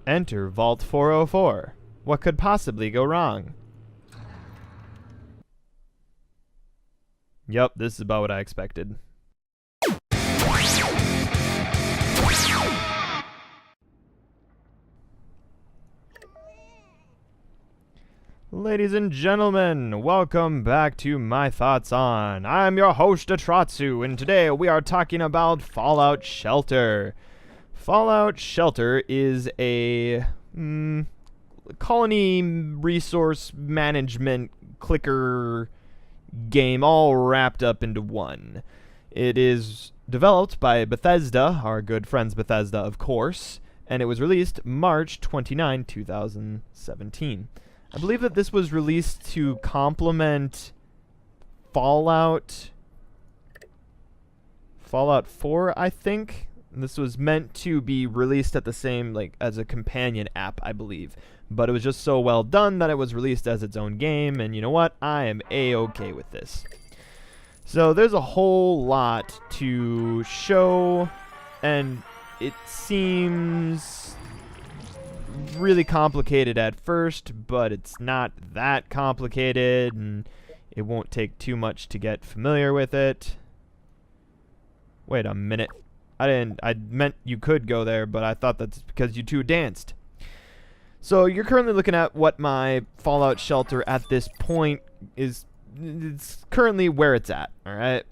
Enter Vault 404. What could possibly go wrong? Yep, this is about what I expected. Ladies and gentlemen, welcome back to My Thoughts On. I'm your host, Atratzu, and today we are talking about Fallout Shelter. Fallout Shelter is a colony resource management clicker game all wrapped up into one. It is developed by Bethesda, our good friends Bethesda, of course, and it was released March 29, 2017. I believe that this was released to complement Fallout 4, I think. And this was meant to be released at the same, as a companion app, I believe. But it was just so well done that it was released as its own game, and you know what? I am A-okay with this. So there's a whole lot to show, and it seems really complicated at first, but it's not that complicated, and it won't take too much to get familiar with it. Wait a minute. I meant you could go there, but I thought that's because you two danced. So you're currently looking at what my Fallout Shelter at this point is. It's currently where it's at, alright?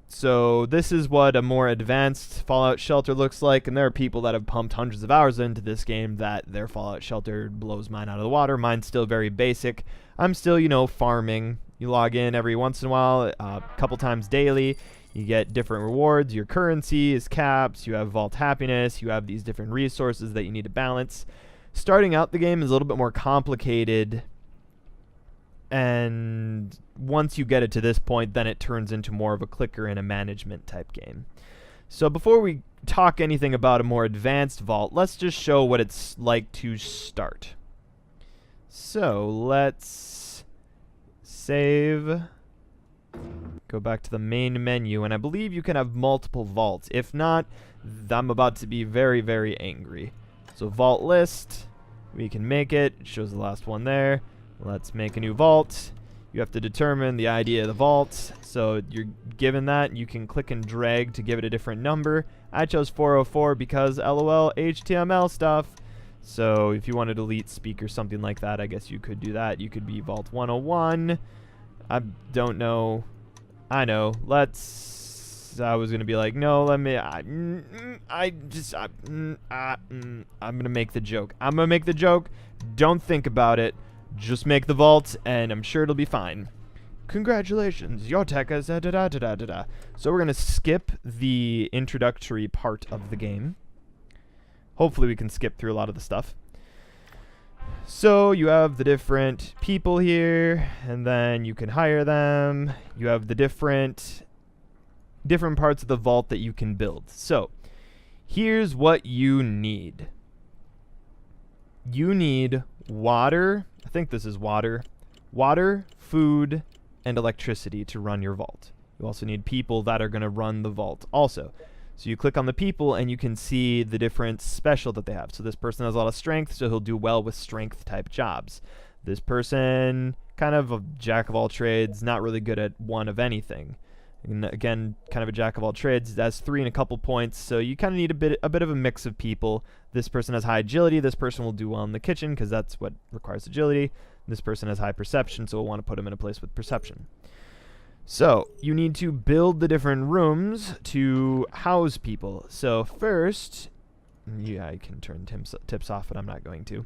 So this is what a more advanced Fallout Shelter looks like, and there are people that have pumped hundreds of hours into this game that their Fallout Shelter blows mine out of the water. Mine's still very basic. I'm still, farming. You log in every once in a while, a couple times daily. You get different rewards. Your currency is capped. You have Vault Happiness. You have these different resources that you need to balance. Starting out the game is a little bit more complicated, and once you get it to this point, then it turns into more of a clicker and a management type game. So before we talk anything about a more advanced vault, let's just show what it's like to start. So let's save, go back to the main menu, and I believe you can have multiple vaults. If not, I'm about to be very, very angry. So vault list, we can make it. It shows the last one there. Let's make a new vault. You have to determine the ID of the vault. So you're given that. You can click and drag to give it a different number. I chose 404 because LOL HTML stuff. So if you want to delete speak or something like that, I guess you could do that. You could be Vault 101. I don't know. I know. I was gonna be like, no, let me. I'm gonna make the joke. I'm gonna make the joke. Don't think about it. Just make the vault, and I'm sure it'll be fine. Congratulations, your tech is da-da-da-da-da-da. So we're gonna skip the introductory part of the game. Hopefully we can skip through a lot of the stuff. So you have the different people here, and then you can hire them. You have the different parts of the vault that you can build. So here's what you need. You need water. I think this is water. Water, food, and electricity to run your vault. You also need people that are going to run the vault also. So you click on the people and you can see the different special that they have. So this person has a lot of strength, so he'll do well with strength type jobs. This person, kind of a jack of all trades, not really good at one of anything. And again, kind of a jack of all trades. That's 3 and a couple points, so you kind of need a bit of a mix of people. This person has high agility. This person will do well in the kitchen because that's what requires agility. This person has high perception, so we'll want to put him in a place with perception. So you need to build the different rooms to house people. So first, yeah, I can turn tips off, but I'm not going to.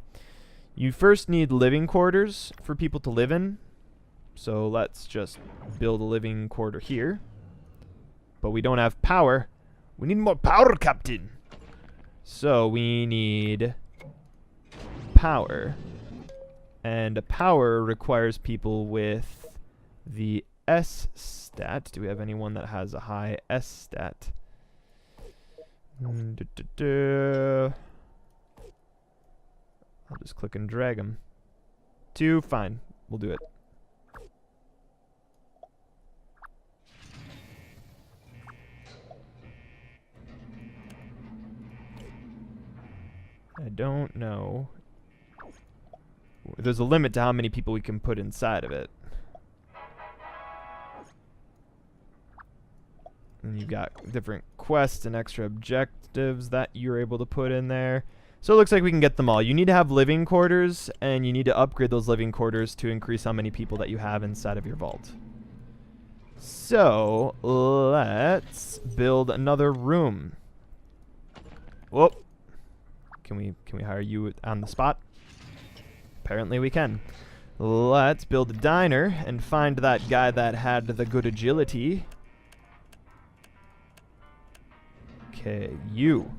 You first need living quarters for people to live in. So let's just build a living quarter here. But we don't have power. We need more power, Captain. So we need power. And a power requires people with the S stat. Do we have anyone that has a high S stat? I'll just click and drag them. 2, fine. We'll do it. I don't know. There's a limit to how many people we can put inside of it. And you've got different quests and extra objectives that you're able to put in there. So it looks like we can get them all. You need to have living quarters, and you need to upgrade those living quarters to increase how many people that you have inside of your vault. So let's build another room. Whoop. Can we hire you on the spot? Apparently we can. Let's build a diner and find that guy that had the good agility. Okay, you.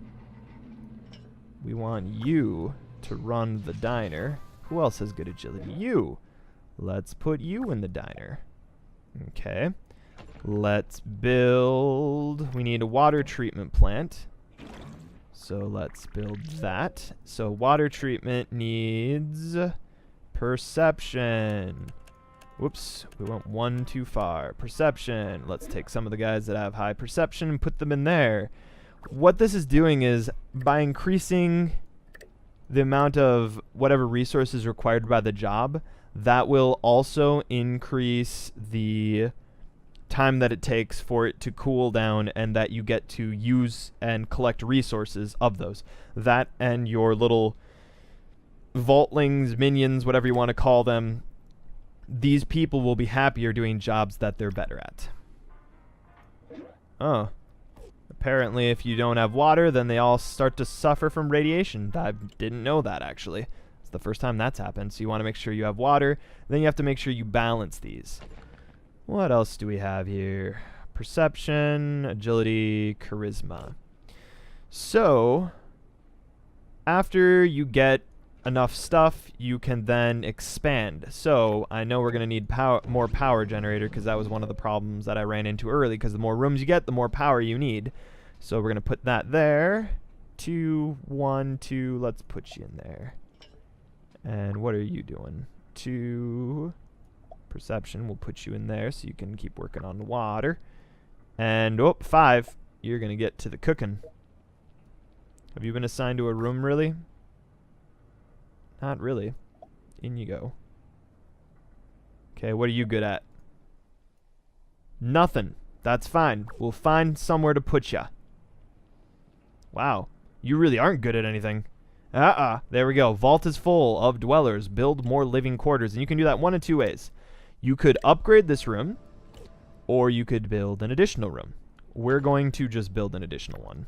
We want you to run the diner. Who else has good agility? You. Let's put you in the diner. Okay. Let's build... We need a water treatment plant. So let's build that. So water treatment needs perception. Whoops, we went one too far. Perception. Let's take some of the guys that have high perception and put them in there. What this is doing is, by increasing the amount of whatever resources required by the job, that will also increase the time that it takes for it to cool down and that you get to use and collect resources of those. That and your little vaultlings, minions, whatever you want to call them, these people will be happier doing jobs that they're better at. Oh. Apparently if you don't have water, then they all start to suffer from radiation. I didn't know that, actually. It's the first time that's happened. So you want to make sure you have water. Then you have to make sure you balance these. What else do we have here? Perception, agility, charisma. So, after you get enough stuff, you can then expand. So, I know we're going to need more power generator, because that was one of the problems that I ran into early, because the more rooms you get, the more power you need. So, we're going to put that there. 2, 1, 2, let's put you in there. And what are you doing? 2... Perception, we'll put you in there so you can keep working on the water. And, 5, you're going to get to the cooking. Have you been assigned to a room, really? Not really. In you go. Okay, what are you good at? Nothing. That's fine. We'll find somewhere to put ya. Wow. You really aren't good at anything. There we go. Vault is full of dwellers. Build more living quarters. And you can do that one of two ways. You could upgrade this room, or you could build an additional room. We're going to just build an additional one.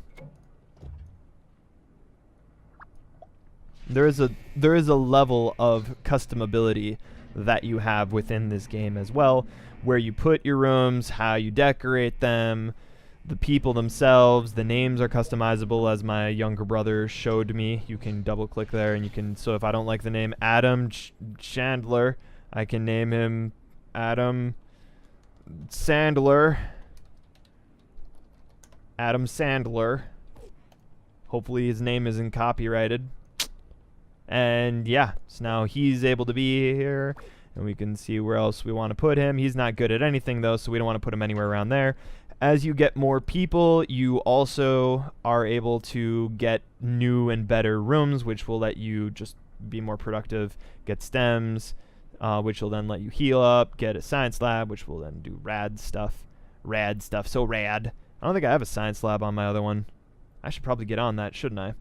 There is a level of customability that you have within this game as well, where you put your rooms, how you decorate them, the people themselves, the names are customizable, as my younger brother showed me. You can double click there and you can, so if I don't like the name Adam Chandler, I can name him Adam Sandler. Adam Sandler. Hopefully his name isn't copyrighted. And yeah, so now he's able to be here, and we can see where else we want to put him. He's not good at anything though, so we don't want to put him anywhere around there. As you get more people, you also are able to get new and better rooms, which will let you just be more productive, get stems, which will then let you heal up, get a science lab, which will then do rad stuff. Rad stuff, so rad. I don't think I have a science lab on my other one. I should probably get on that, shouldn't I?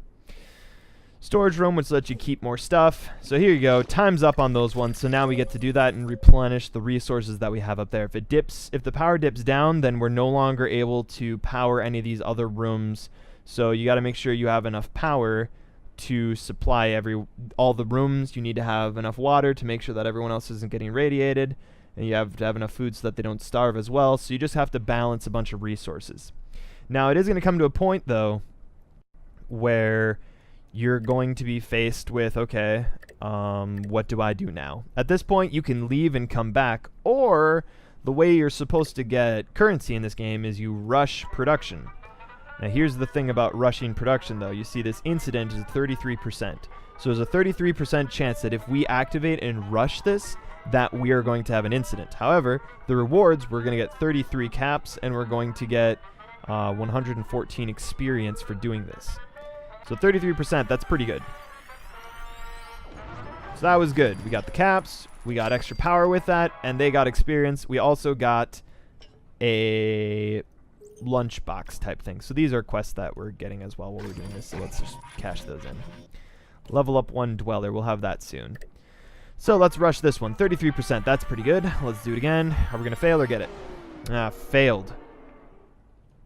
Storage room, which lets you keep more stuff. So here you go, time's up on those ones, so now we get to do that and replenish the resources that we have up there. If the power dips down, then we're no longer able to power any of these other rooms. So you gotta make sure you have enough power to supply all the rooms. You need to have enough water to make sure that everyone else isn't getting radiated, and you have to have enough food so that they don't starve as well. So you just have to balance a bunch of resources. Now it is going to come to a point though where you're going to be faced with, okay, what do I do now? At this point you can leave and come back, or the way you're supposed to get currency in this game is you rush production. Now here's the thing about rushing production though. You see this incident is 33%. So there's a 33% chance that if we activate and rush this, that we are going to have an incident. However, the rewards, we're going to get 33 caps, and we're going to get 114 experience for doing this. So 33%, that's pretty good. So that was good. We got the caps, we got extra power with that, and they got experience. We also got a lunchbox type thing. So these are quests that we're getting as well while we're doing this, so let's just cash those in. Level up 1 dweller, we'll have that soon. So let's rush this one. 33%, that's pretty good. Let's do it again. Are we going to fail or get it? Ah, failed.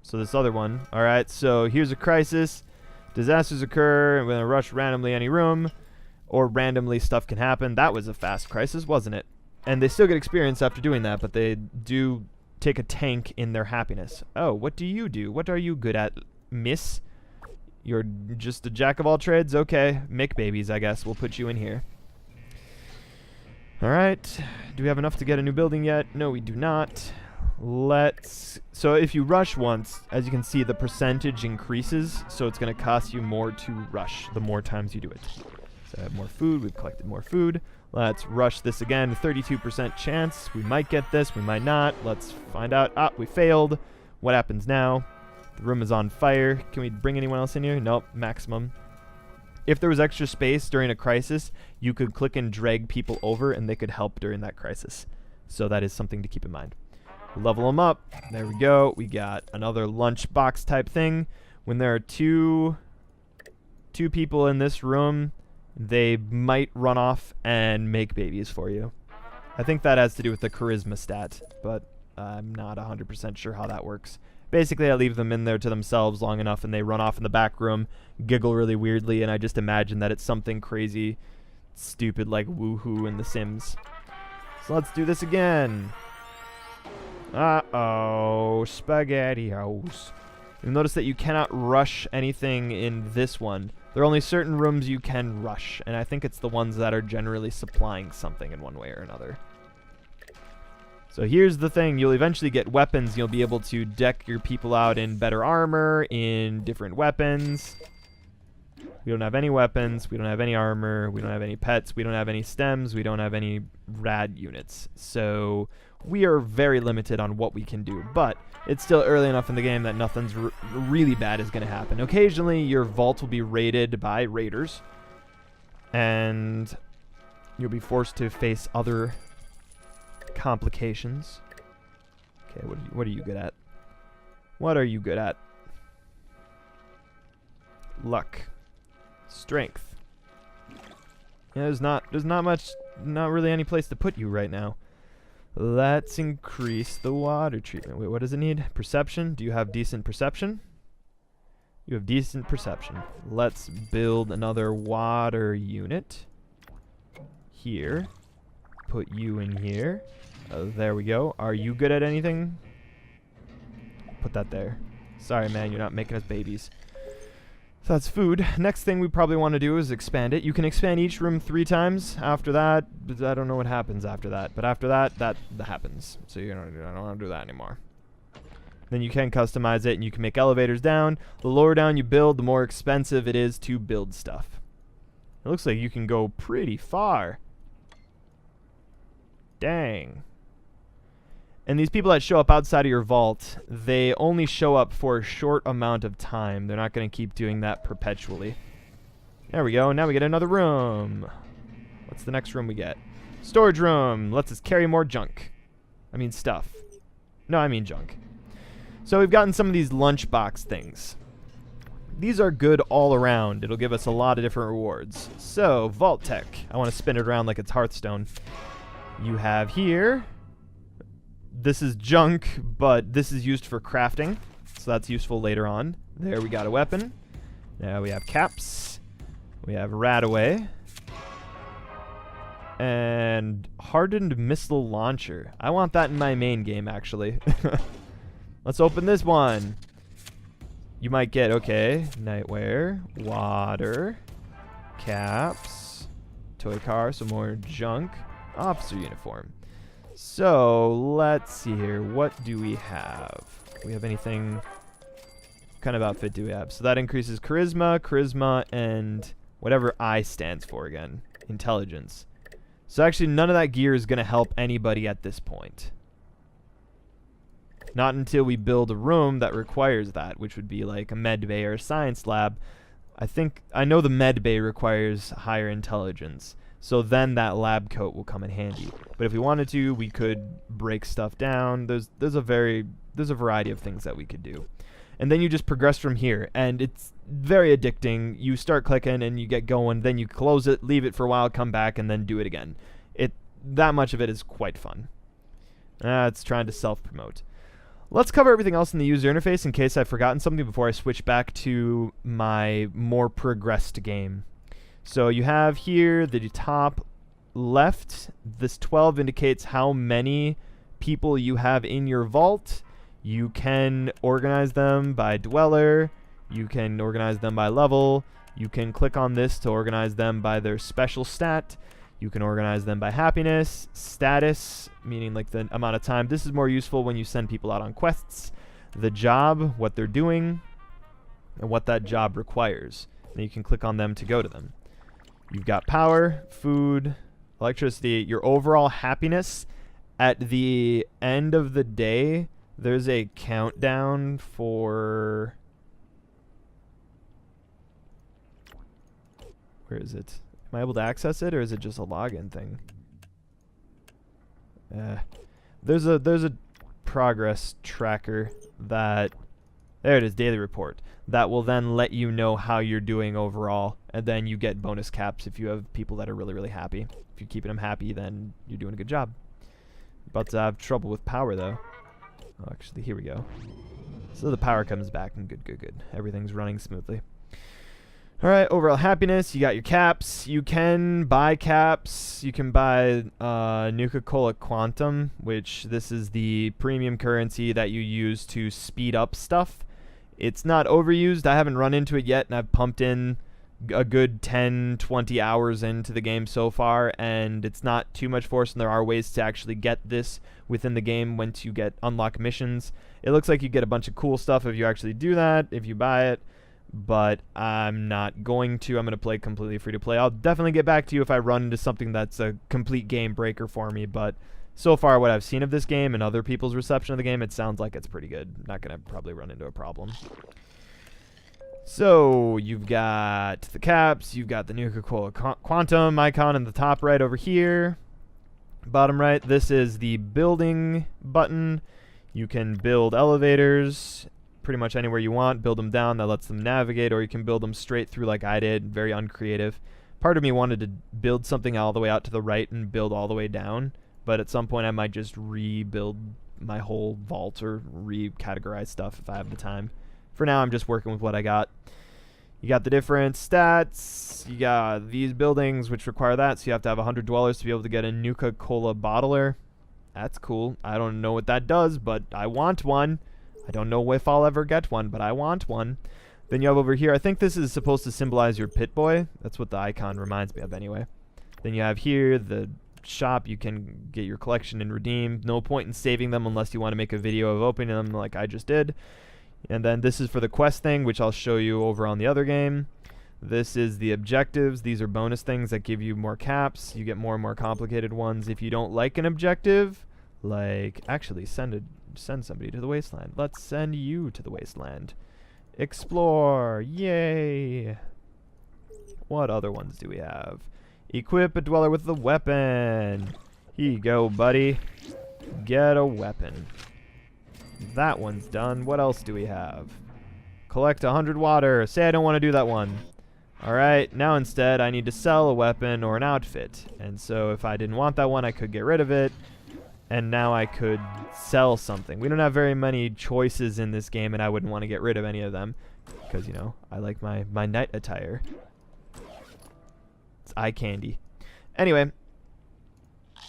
So this other one. Alright, so here's a crisis. Disasters occur, and we're going to rush randomly any room, or randomly stuff can happen. That was a fast crisis, wasn't it? And they still get experience after doing that, but they do take a tank in their happiness. Oh, what do you do? What are you good at, miss? You're just a jack of all trades? Okay, make babies, I guess. We'll put you in here. Alright, do we have enough to get a new building yet? No, we do not. So if you rush once, as you can see, the percentage increases, so it's going to cost you more to rush the more times you do it. So I have more food, we've collected more food. Let's rush this again, 32% chance. We might get this, we might not. Let's find out. Ah, we failed. What happens now? The room is on fire. Can we bring anyone else in here? Nope, maximum. If there was extra space during a crisis, you could click and drag people over and they could help during that crisis. So that is something to keep in mind. Level them up. There we go. We got another lunchbox type thing. When there are two people in this room, they might run off and make babies for you. I think that has to do with the charisma stat, but I'm not 100% sure how that works. Basically, I leave them in there to themselves long enough and they run off in the back room, giggle really weirdly, and I just imagine that it's something crazy, stupid like Woohoo in The Sims. So let's do this again. Uh-oh, SpaghettiOs. You'll notice that you cannot rush anything in this one. There are only certain rooms you can rush, and I think it's the ones that are generally supplying something in one way or another. So here's the thing, you'll eventually get weapons, you'll be able to deck your people out in better armor, in different weapons. We don't have any weapons, we don't have any armor, we don't have any pets, we don't have any stems, we don't have any rad units. So we are very limited on what we can do, but it's still early enough in the game that nothing's really bad is going to happen. Occasionally your vault will be raided by raiders, and you'll be forced to face other complications. Okay, what are you good at? What are you good at? Luck. Strength. Yeah, there's not really any place to put you right now. Let's increase the water treatment. Wait, what does it need? Perception? Do you have decent perception? You have decent perception. Let's build another water unit. Here. Put you in here. There we go. Are you good at anything? Put that there. Sorry, man, you're not making us babies. So that's food. Next thing we probably want to do is expand it. You can expand each room 3 times. After that, I don't know what happens after that. But after that, that happens. So I don't want to do that anymore. Then you can customize it, and you can make elevators down. The lower down you build, the more expensive it is to build stuff. It looks like you can go pretty far. Dang. And these people that show up outside of your vault, they only show up for a short amount of time. They're not going to keep doing that perpetually. There we go. Now we get another room. What's the next room we get? Storage room. Lets us carry more junk. I mean stuff. No, I mean junk. So we've gotten some of these lunchbox things. These are good all around. It'll give us a lot of different rewards. So, Vault Tech. I want to spin it around like it's Hearthstone. You have here... This is junk, but this is used for crafting, so that's useful later on. There we got a weapon. Now we have caps. We have Radaway. And hardened missile launcher. I want that in my main game, actually. Let's open this one. You might get, okay, nightwear, water, caps, toy car, some more junk, officer uniform. So, let's see here. What do we have? Do we have anything? What kind of outfit do we have? So that increases charisma, and whatever I stands for again. Intelligence. So actually, none of that gear is going to help anybody at this point. Not until we build a room that requires that, which would be like a med bay or a science lab. I know the med bay requires higher intelligence, so then that lab coat will come in handy. But if we wanted to, we could break stuff down. There's a variety of things that we could do. And then you just progress from here, and it's very addicting. You start clicking and you get going, then you close it, leave it for a while, come back, and then do it again. That much of it is quite fun. It's trying to self-promote. Let's cover everything else in the user interface in case I've forgotten something before I switch back to my more progressed game. So you have here the top left, this 12 indicates how many people you have in your vault. You can organize them by dweller, you can organize them by level, you can click on this to organize them by their special stat, you can organize them by happiness, status, meaning like the amount of time. This is more useful when you send people out on quests, the job, what they're doing, and what that job requires. Then you can click on them to go to them. You've got power, food, electricity, your overall happiness. At the end of the day, there's a countdown for... Where is it? Am I able to access it, or is it just a login thing? There's a progress tracker that... There it is, daily report. That will then let you know how you're doing overall, and then you get bonus caps if you have people that are really, really happy. If you're keeping them happy, then you're doing a good job. About to have trouble with power, though. Oh, actually, here we go. So the power comes back, and good. Everything's running smoothly. Alright, overall happiness, you got your caps. You can buy caps. You can buy Nuka-Cola Quantum, which this is the premium currency that you use to speed up stuff. It's not overused. I haven't run into it yet, and I've pumped in a good 10, 20 hours into the game so far, and it's not too much force, and there are ways to actually get this within the game once you unlock missions. It looks like you get a bunch of cool stuff if you actually do that, if you buy it. But I'm not going to. I'm going to play completely free to play. I'll definitely get back to you if I run into something that's a complete game breaker for me. But so far, what I've seen of this game and other people's reception of the game, it sounds like it's pretty good. Not going to probably run into a problem. So you've got the caps. You've got the Nuka-Cola Quantum icon in the top right over here. Bottom right, this is the building button. You can build elevators pretty much anywhere you want, build them down, that lets them navigate, or you can build them straight through like I did, very uncreative. Part of me wanted to build something all the way out to the right and build all the way down, but at some point I might just rebuild my whole vault or recategorize stuff if I have the time. For now, I'm just working with what I got. You got the different stats, you got these buildings which require that, so you have to have 100 dwellers to be able to get a Nuka-Cola bottler. That's cool. I don't know what that does, but I want one. I don't know if I'll ever get one, but I want one. Then you have over here, I think this is supposed to symbolize your pit boy. That's what the icon reminds me of anyway. Then you have here the shop. You can get your collection and redeem. No point in saving them unless you want to make a video of opening them like I just did. And then this is for the quest thing, which I'll show you over on the other game. This is the objectives. These are bonus things that give you more caps. You get more and more complicated ones. If you don't like an objective, like actually send somebody to the wasteland. Let's send you to the wasteland. Explore. Yay. What other ones do we have? Equip a dweller with the weapon. Here you go, buddy. Get a weapon. That one's done. What else do we have? Collect 100 water. Say I don't want to do that one. Alright, now instead I need to sell a weapon or an outfit. And so if I didn't want that one, I could get rid of it. And now I could sell something. We don't have very many choices in this game, and I wouldn't want to get rid of any of them. Because, you know, I like my night attire. It's eye candy. Anyway,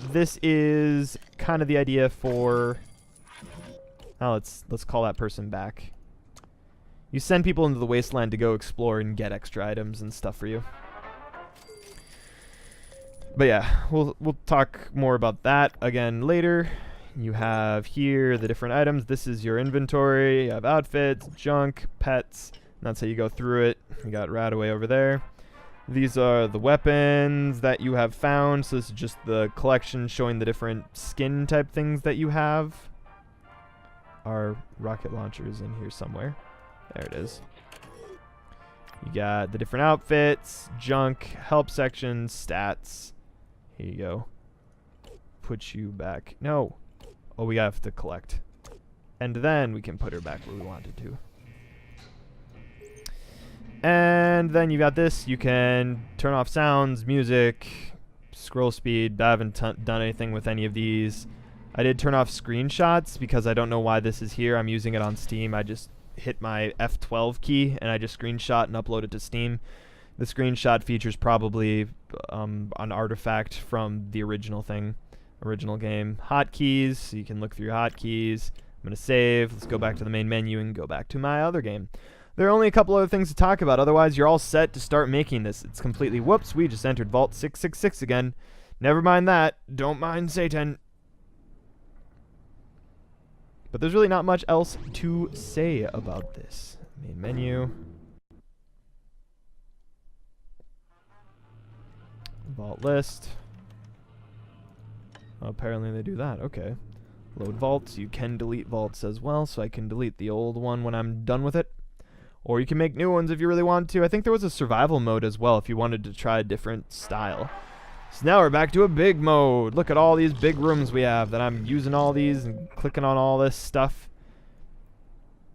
this is kind of the idea for... Oh, let's call that person back. You send people into the wasteland to go explore and get extra items and stuff for you. But yeah, we'll talk more about that again later. You have here the different items. This is your inventory. You have outfits, junk, pets. And that's how you go through it. You got Radaway over there. These are the weapons that you have found. So this is just the collection showing the different skin type things that you have. Our rocket launcher is in here somewhere. There it is. You got the different outfits, junk, help section, stats. Here you go. Put you back. No. Oh, we have to collect. And then we can put her back where we wanted to. And then you got this. You can turn off sounds, music, scroll speed. I haven't done anything with any of these. I did turn off screenshots because I don't know why this is here. I'm using it on Steam. I just hit my F12 key and I just screenshot and upload it to Steam. The screenshot feature's probably an artifact from the original game. Hotkeys, so you can look through your hotkeys. I'm going to save. Let's go back to the main menu and go back to my other game. There are only a couple other things to talk about. Otherwise, you're all set to start making this. It's completely... Whoops, we just entered Vault 666 again. Never mind that. Don't mind Satan. But there's really not much else to say about this. Main menu. Vault list. Oh, apparently they do that. Okay. Load vaults. You can delete vaults as well, so I can delete the old one when I'm done with it. Or you can make new ones if you really want to. I think there was a survival mode as well if you wanted to try a different style. So now we're back to a big mode. Look at all these big rooms we have that I'm using all these and clicking on all this stuff.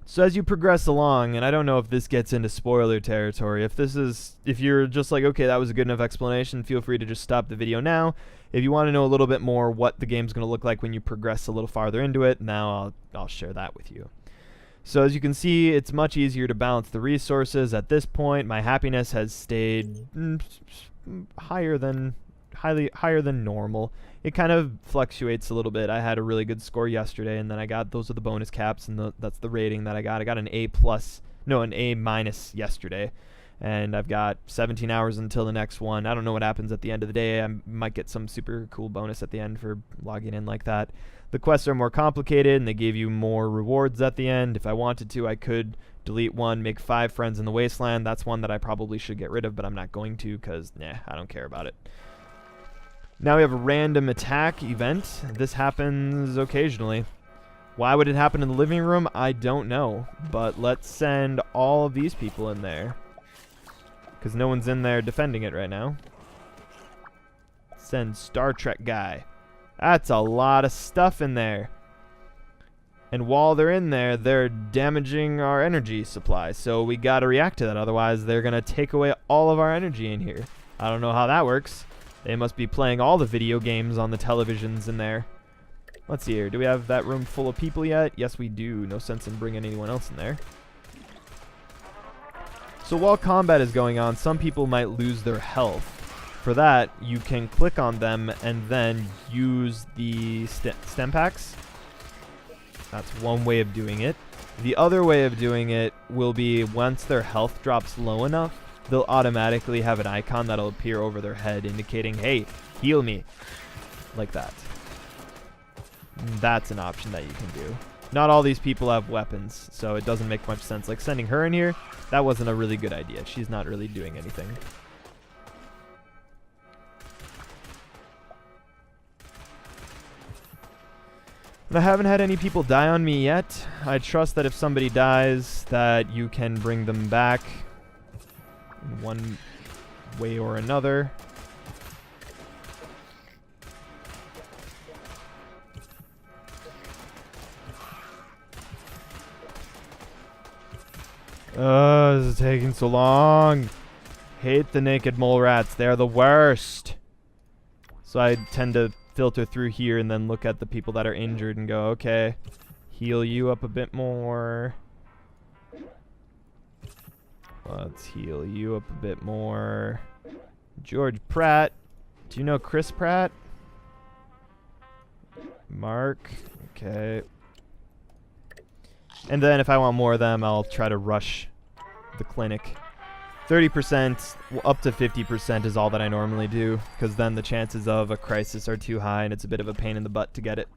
So as you progress along, and I don't know if this gets into spoiler territory, if you're just like, okay, that was a good enough explanation, feel free to just stop the video now. If you want to know a little bit more what the game's going to look like when you progress a little farther into it, now I'll share that with you. So as you can see, it's much easier to balance the resources. At this point, my happiness has stayed higher than normal. It kind of fluctuates a little bit. I had a really good score yesterday, and then those are the bonus caps, and that's the rating that I got. I got an A minus yesterday, and I've got 17 hours until the next one. I don't know what happens at the end of the day. I might get some super cool bonus at the end for logging in like that. The quests are more complicated, and they give you more rewards at the end. If I wanted to, I could delete one, make 5 friends in the wasteland. That's one that I probably should get rid of, but I'm not going to because, I don't care about it. Now we have a random attack event. This happens occasionally. Why would it happen in the living room? I don't know, but let's send all of these people in there because no one's in there defending it right now. Send Star Trek guy. That's a lot of stuff in there. And while they're in there, they're damaging our energy supply. So we got to react to that. Otherwise, they're going to take away all of our energy in here. I don't know how that works. They must be playing all the video games on the televisions in there. Let's see here. Do we have that room full of people yet? Yes, we do. No sense in bringing anyone else in there. So while combat is going on, some people might lose their health. For that, you can click on them and then use the stem packs. That's one way of doing it. The other way of doing it will be once their health drops low enough, they'll automatically have an icon that'll appear over their head indicating, hey, heal me. Like that. That's an option that you can do. Not all these people have weapons, so it doesn't make much sense. Like sending her in here, that wasn't a really good idea. She's not really doing anything. And I haven't had any people die on me yet. I trust that if somebody dies, that you can bring them back in one way or another. This is taking so long. Hate the naked mole rats. They're the worst. So I tend to filter through here and then look at the people that are injured and go, okay, heal you up a bit more. Let's heal you up a bit more. George Pratt. Do you know Chris Pratt? Mark. Okay. And then if I want more of them, I'll try to rush the clinic. 30%, up to 50% is all that I normally do, because then the chances of a crisis are too high and it's a bit of a pain in the butt to get it.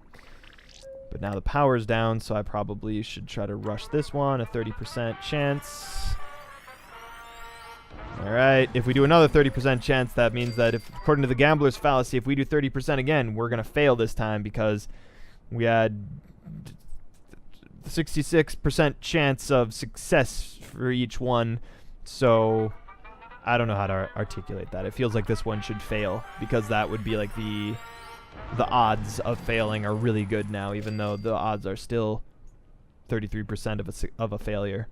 But now the power's down, so I probably should try to rush this one, a 30% chance. Alright, if we do another 30% chance, that means that if, according to the gambler's fallacy, if we do 30% again, we're going to fail this time because we had 66% chance of success for each one. So I don't know how to articulate that. It feels like this one should fail because that would be like the odds of failing are really good now, even though the odds are still 33% of a failure.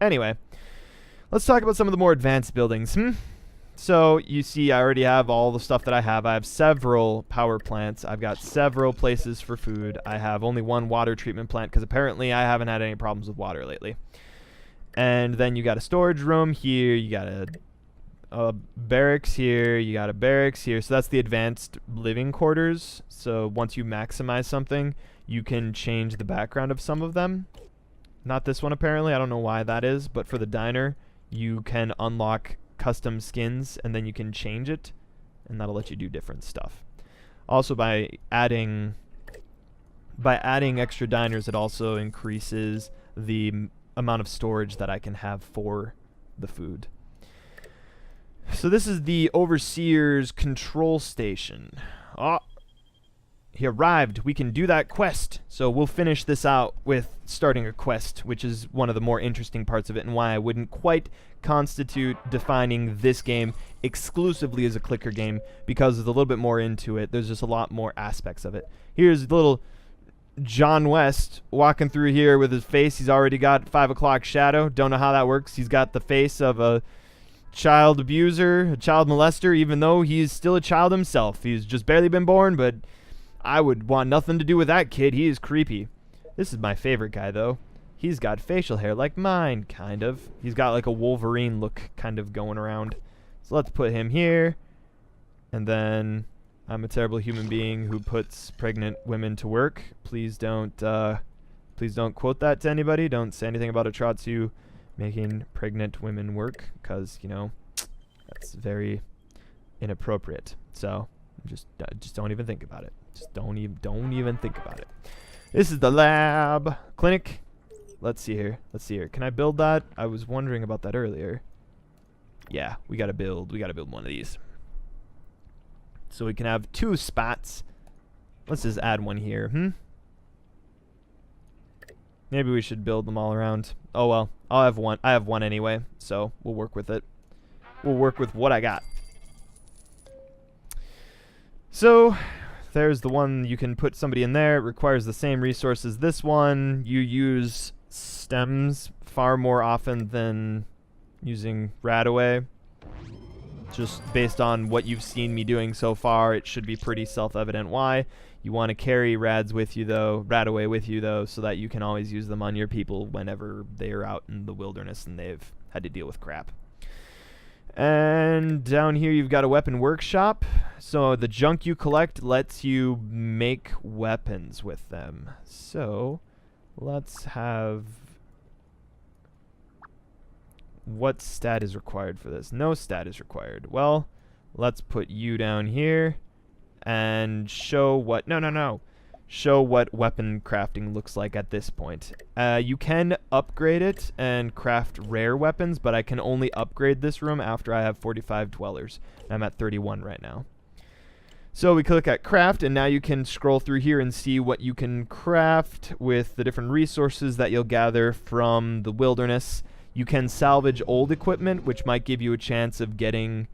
Anyway, let's talk about some of the more advanced buildings. So you see I already have all the stuff that I have. I have several power plants. I've got several places for food. I have only one water treatment plant because apparently I haven't had any problems with water lately. And then you got a storage room here. You got a barracks here. You got a barracks here. So that's the advanced living quarters. So once you maximize something, you can change the background of some of them. Not this one apparently. I don't know why that is. But for the diner, you can unlock custom skins and then you can change it. And that'll let you do different stuff. Also by adding extra diners, it also increases the amount of storage that I can have for the food. So this is the Overseer's control station. Oh, he arrived. We can do that quest. So we'll finish this out with starting a quest, which is one of the more interesting parts of it and why I wouldn't quite constitute defining this game exclusively as a clicker game, because there's a little bit more into it. There's just a lot more aspects of it. Here's the little John West walking through here with his face. He's already got 5 o'clock shadow. Don't know how that works. He's got the face of a child abuser, a child molester, even though he's still a child himself. He's just barely been born, but I would want nothing to do with that kid. He is creepy. This is my favorite guy, though. He's got facial hair like mine, kind of. He's got like a Wolverine look kind of going around. So let's put him here. And then I'm a terrible human being who puts pregnant women to work. Please don't quote that to anybody. Don't say anything about Atratzu making pregnant women work, because, you know, that's very inappropriate. So just don't even think about it. Just don't even think about it. This is the lab clinic. Let's see here. Can I build that? I was wondering about that earlier. Yeah, we gotta build one of these. So we can have 2 spots. Let's just add one here. Maybe we should build them all around. Oh well, I'll have one. I have one anyway, so we'll work with it. We'll work with what I got. So there's the one. You can put somebody in there. It requires the same resources as this one. You use stems far more often than using Radaway. Just based on what you've seen me doing so far, it should be pretty self-evident why. You want to carry Radaway with you though, so that you can always use them on your people whenever they are out in the wilderness and they've had to deal with crap. And down here you've got a weapon workshop. So the junk you collect lets you make weapons with them. So let's have... What stat is required for this? No stat is required. Well, let's put you down here and show what... No. Show what weapon crafting looks like at this point. You can upgrade it and craft rare weapons, but I can only upgrade this room after I have 45 dwellers. I'm at 31 right now. So we click at craft, and now you can scroll through here and see what you can craft with the different resources that you'll gather from the wilderness. You can salvage old equipment, which might give you a chance of getting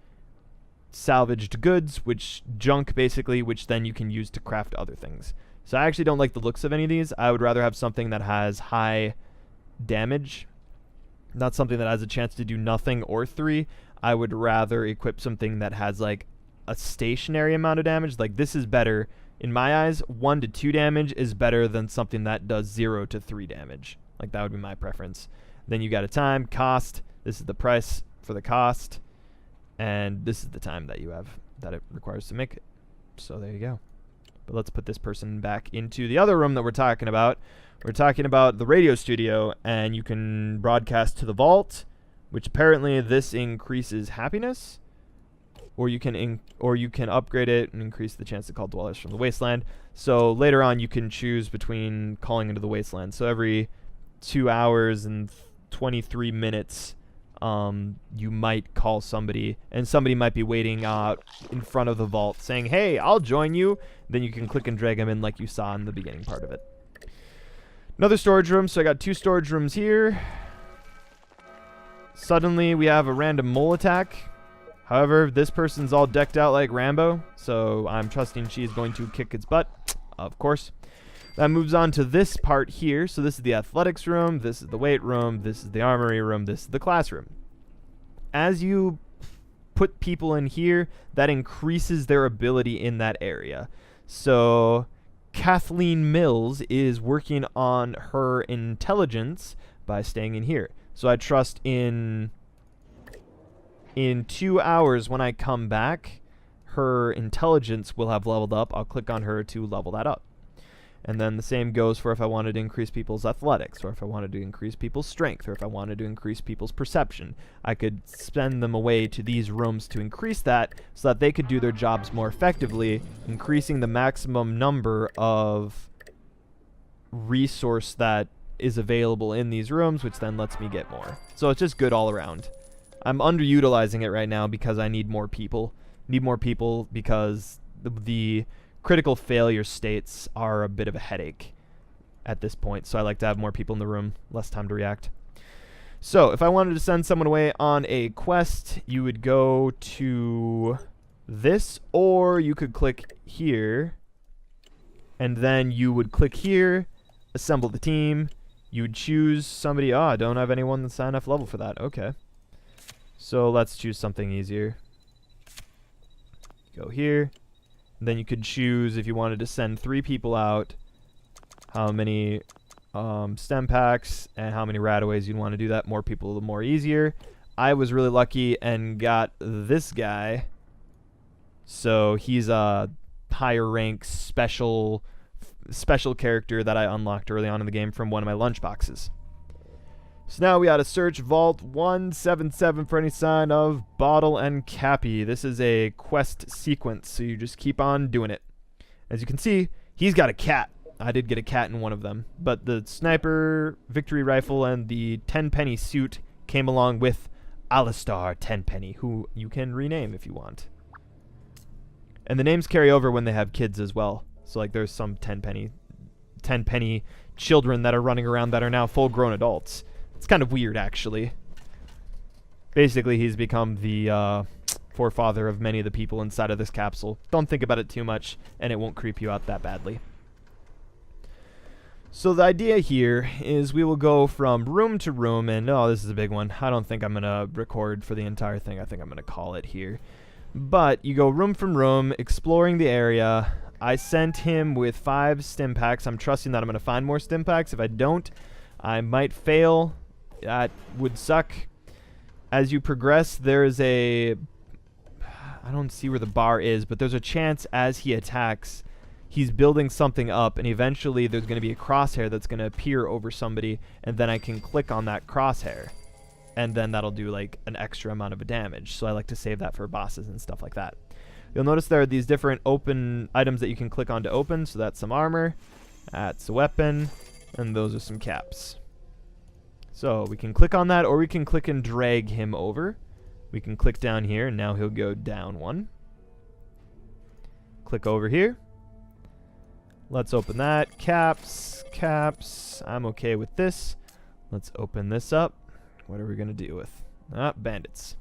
salvaged goods, which junk basically, which then you can use to craft other things. So I actually don't like the looks of any of these. I would rather have something that has high damage, not something that has a chance to do nothing or 3. I would rather equip something that has like a stationary amount of damage. Like this is better in my eyes. 1 to 2 damage is better than something that does 0 to 3 damage. Like that would be my preference. Then you got a time, cost. This is the price for the cost. And this is the time that you have that it requires to make it. So there you go. But let's put this person back into the other room that we're talking about. We're talking about the radio studio, and you can broadcast to the vault, which apparently this increases happiness. Or you can upgrade it and increase the chance to call dwellers from the wasteland. So later on you can choose between calling into the wasteland. So every 2 hours and 23 minutes you might call somebody, and somebody might be waiting in front of the vault saying, hey, I'll join you. Then you can click and drag them in like you saw in the beginning part of it. Another storage room. So I got 2 storage rooms here. Suddenly we have a random mole attack. However, this person's all decked out like Rambo, so I'm trusting she's going to kick its butt, of course. That moves on to this part here. So this is the athletics room, this is the weight room, this is the armory room, this is the classroom. As you put people in here, that increases their ability in that area. So Kathleen Mills is working on her intelligence by staying in here. So I trust in 2 hours when I come back, her intelligence will have leveled up. I'll click on her to level that up. And then the same goes for if I wanted to increase people's athletics, or if I wanted to increase people's strength, or if I wanted to increase people's perception. I could send them away to these rooms to increase that so that they could do their jobs more effectively, increasing the maximum number of resource that is available in these rooms, which then lets me get more. So it's just good all around. I'm underutilizing it right now because I need more people. Need more people because the critical failure states are a bit of a headache at this point, so I like to have more people in the room, less time to react. So if I wanted to send someone away on a quest, you would go to this, or you could click here, and then you would click here, assemble the team, you would choose somebody. I don't have anyone that's high enough level for that. Okay, so let's choose something easier. Go here. Then you could choose if you wanted to send 3 people out, how many stem packs and how many rataways you'd want to do that. More people, the more easier. I was really lucky and got this guy. So he's a higher rank special character that I unlocked early on in the game from one of my lunch boxes. So now we gotta search Vault 177 for any sign of Bottle and Cappy. This is a quest sequence, so you just keep on doing it. As you can see, he's got a cat. I did get a cat in one of them, but the sniper, victory rifle, and the 10-penny suit came along with Alistar Tenpenny, who you can rename if you want. And the names carry over when they have kids as well. So like there's some 10-penny children that are running around that are now full-grown adults. It's kind of weird, actually. Basically, he's become the forefather of many of the people inside of this capsule. Don't think about it too much, and it won't creep you out that badly. So the idea here is we will go from room to room, and this is a big one. I don't think I'm going to record for the entire thing. I think I'm going to call it here. But you go room from room, exploring the area. I sent him with 5 stim packs. I'm trusting that I'm going to find more stim packs. If I don't, I might fail. That would suck. As you progress, there's I don't see where the bar is, but there's a chance as he attacks, he's building something up, and eventually there's going to be a crosshair that's going to appear over somebody, and then I can click on that crosshair, and then that'll do like an extra amount of damage. So I like to save that for bosses and stuff like that. You'll notice there are these different open items that you can click on to open. So that's some armor, that's a weapon, and those are some caps. So we can click on that, or we can click and drag him over. We can click down here, and now he'll go down 1. Click over here. Let's open that. Caps, caps. I'm okay with this. Let's open this up. What are we going to deal with? Bandits.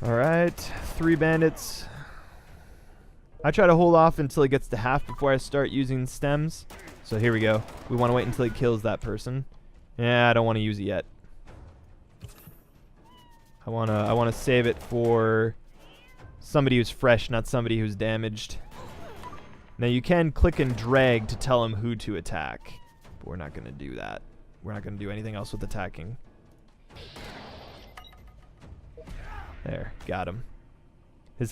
Alright, 3 bandits. I try to hold off until he gets to half before I start using stems. So here we go. We want to wait until he kills that person. Yeah, I don't want to use it yet. I wanna save it for somebody who's fresh, not somebody who's damaged. Now you can click and drag to tell him who to attack, but we're not gonna do that. We're not gonna do anything else with attacking. There, got him.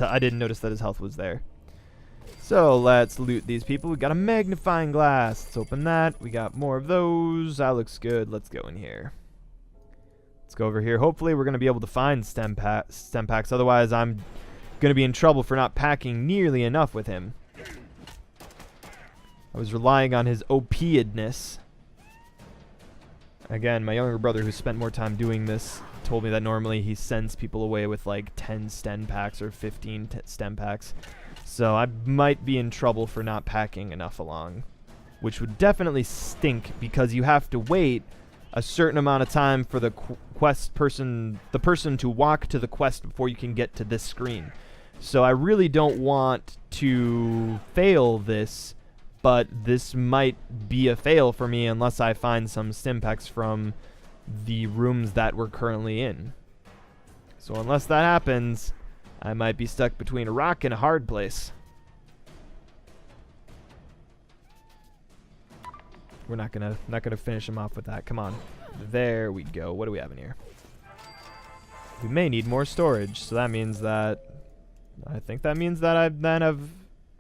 I didn't notice that his health was there. So let's loot these people. We got a magnifying glass. Let's open that. We got more of those. That looks good. Let's go in here. Let's go over here. Hopefully we're going to be able to find stem packs. Otherwise I'm going to be in trouble for not packing nearly enough with him. I was relying on his OP-edness. Again, my younger brother, who spent more time doing this, told me that normally he sends people away with like 10 stem packs or 15 stem packs. So I might be in trouble for not packing enough along, which would definitely stink because you have to wait a certain amount of time for the the person to walk to the quest before you can get to this screen. So I really don't want to fail this, but this might be a fail for me unless I find some stimpaks from the rooms that we're currently in. So unless that happens, I might be stuck between a rock and a hard place. We're not gonna finish him off with that. Come on. There we go. What do we have in here? We may need more storage, so that means that I think that means that I've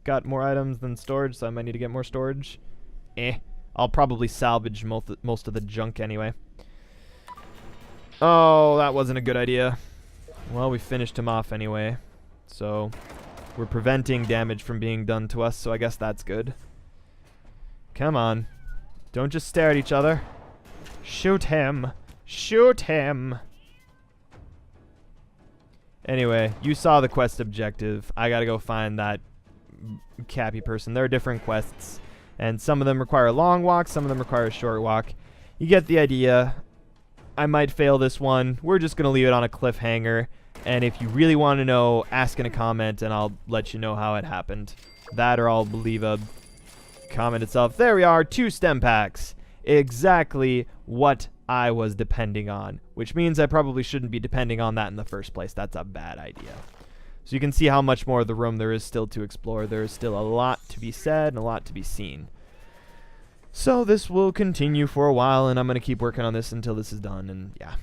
got more items than storage, so I might need to get more storage. I'll probably salvage most of the junk anyway. Oh, that wasn't a good idea. Well, we finished him off anyway, so we're preventing damage from being done to us, so I guess that's good. Come on. Don't just stare at each other. Shoot him. Shoot him. Anyway, you saw the quest objective. I gotta go find that Cappy person. There are different quests, and some of them require a long walk, some of them require a short walk. You get the idea. I might fail this one. We're just gonna leave it on a cliffhanger, and if you really want to know, ask in a comment and I'll let you know how it happened. That, or I'll leave a comment itself. There we are, 2 stem packs. Exactly what I was depending on, which means I probably shouldn't be depending on that in the first place. That's a bad idea. So you can see how much more of the room there is still to explore. There is still a lot to be said and a lot to be seen. So this will continue for a while, and I'm going to keep working on this until this is done, and yeah.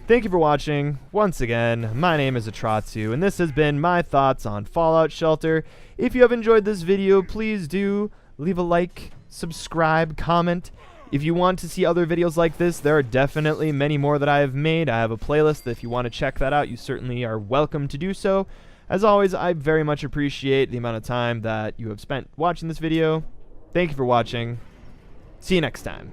Thank you for watching. Once again, my name is Atratzu, and this has been my thoughts on Fallout Shelter. If you have enjoyed this video, please do leave a like, subscribe, comment. If you want to see other videos like this, there are definitely many more that I have made. I have a playlist that if you want to check that out, you certainly are welcome to do so. As always, I very much appreciate the amount of time that you have spent watching this video. Thank you for watching. See you next time.